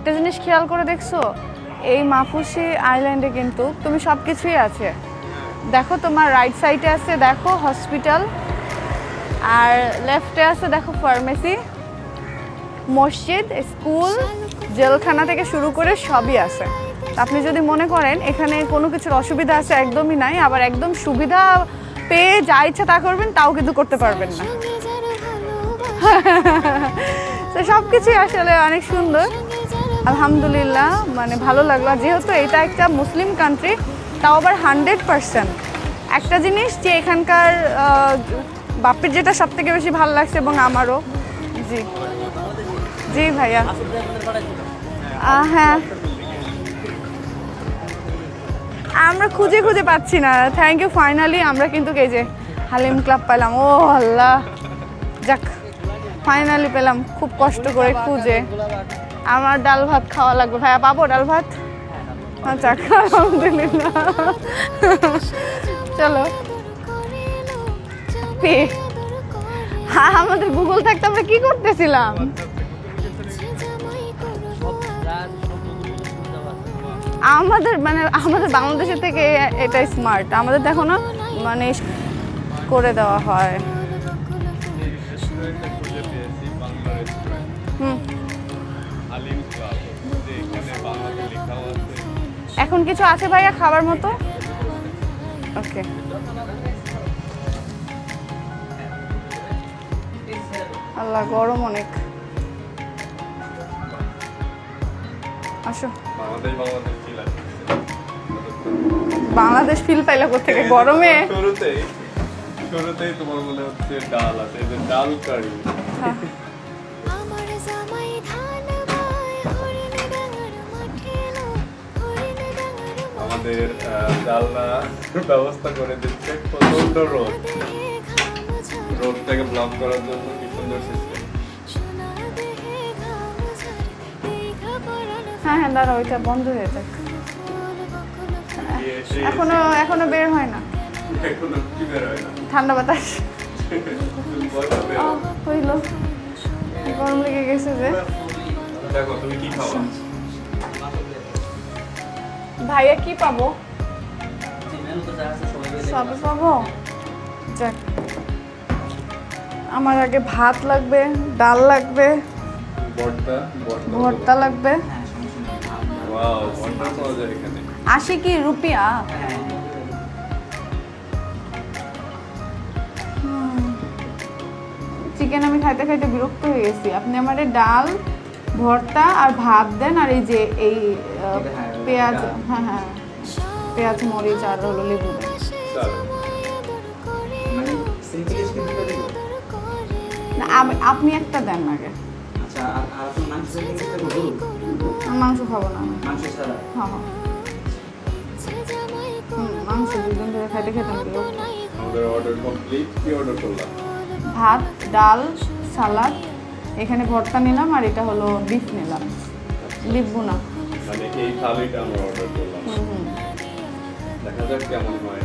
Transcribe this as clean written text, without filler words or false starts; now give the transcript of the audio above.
একটা জিনিস খেয়াল করে দেখছো, এই মাফুসি আইল্যান্ডে কিন্তু তুমি সব কিছুই আছে। দেখো তোমার রাইট সাইডে আছে দেখো হসপিটাল, আর লেফটে আছে দেখো ফার্মেসি, মসজিদ, স্কুল, জেলখানা থেকে শুরু করে সবই আছে। আপনি যদি মনে করেন এখানে কোনো কিছুর অসুবিধা আছে, একদমই নাই। আবার একদম সুবিধা পেয়ে যা ইচ্ছা তা করবেন, তাও কিন্তু করতে পারবেন না। তো সব কিছুই আসলে অনেক সুন্দর, আলহামদুলিল্লাহ। মানে ভালো লাগলো। যেহেতু এটা একটা মুসলিম কান্ট্রি, তাও আবার 100%। একটা জিনিস যে এখানকার বাপ্পির যেটা সব থেকে বেশি ভালো লাগছে, এবং আমারও। জি জি ভাইয়া। হ্যাঁ, আমরা খুঁজে খুঁজে পাচ্ছি না। থ্যাংক ইউ, ফাইনালি আমরা কিন্তু এই যে হালিম ক্লাব পেলাম। ও আল্লাহ, যাক ফাইনালি পেলাম, খুব কষ্ট করে খুঁজে। আমার ডাল ভাত খাওয়া লাগবে। ভাইয়া পাবো ডাল ভাত? আচ্ছা, আলহামদুলিল্লাহ। চলো। হ্যাঁ, আমাদের গুগল থাকতে আমরা কি করতেছিলাম? আমাদের বাংলাদেশের থেকে এটাই স্মার্ট। আমাদের দেখো না, মানে করে দেওয়া হয়। এখন কিছু আছে ভাইয়া খাবার মতো? ওকে। আল্লাহ, গরম অনেক। আসো। বাংলাদেশ ফিল পাইলা কোথেকে গরমে? শুরুতেই তোমার মনে হচ্ছে ডাল আছে, এই যে ডাল কারি। আমাদের ডালনা ব্যবস্থা করে দিচ্ছে প্রচন্ড রোদ, রোদটাকে ব্লক করার জন্য কি সুন্দর সিস্টেম। হ্যাঁ হ্যাঁ, দাঁড়া, ওইটা বন্ধ হয়ে যাক। এখনো বের হয় না, ঠান্ডা বাতাস হইল, গরম লেগে গেছে যে। দেখো তুমি কি খাওয়া? ভাইয়া কি পাবো? সবই পাবো। যাক, আমার আগে ভাত লাগবে, ডাল লাগবে, ভর্তা লাগবে। 80 কি রুপিয়া? চিকেন আমি খাইতে খাইতে বিরক্ত হয়ে গেছি। আপনি আমারে ডাল, ভর্তা আর ভাত দেন, আর এই যে এই পেঁয়াজ, হ্যাঁ হ্যাঁ, পেঁয়াজ, মরিচ আর হলো লেবু। না, আপনি একটা দেন আগে। মাংস খাবো না। হ্যাঁ হ্যাঁ, মাংস দুদিন ধরে খাইতে খেতাম। ভাত, ডাল, সালাদ, এখানে ভর্তা নিলাম, আর এটা হলো বিফ নিলাম, বিফ ভুনা। মানে এই থালিটা আমরা অর্ডার করলাম, দেখা যাক কেমন হয়।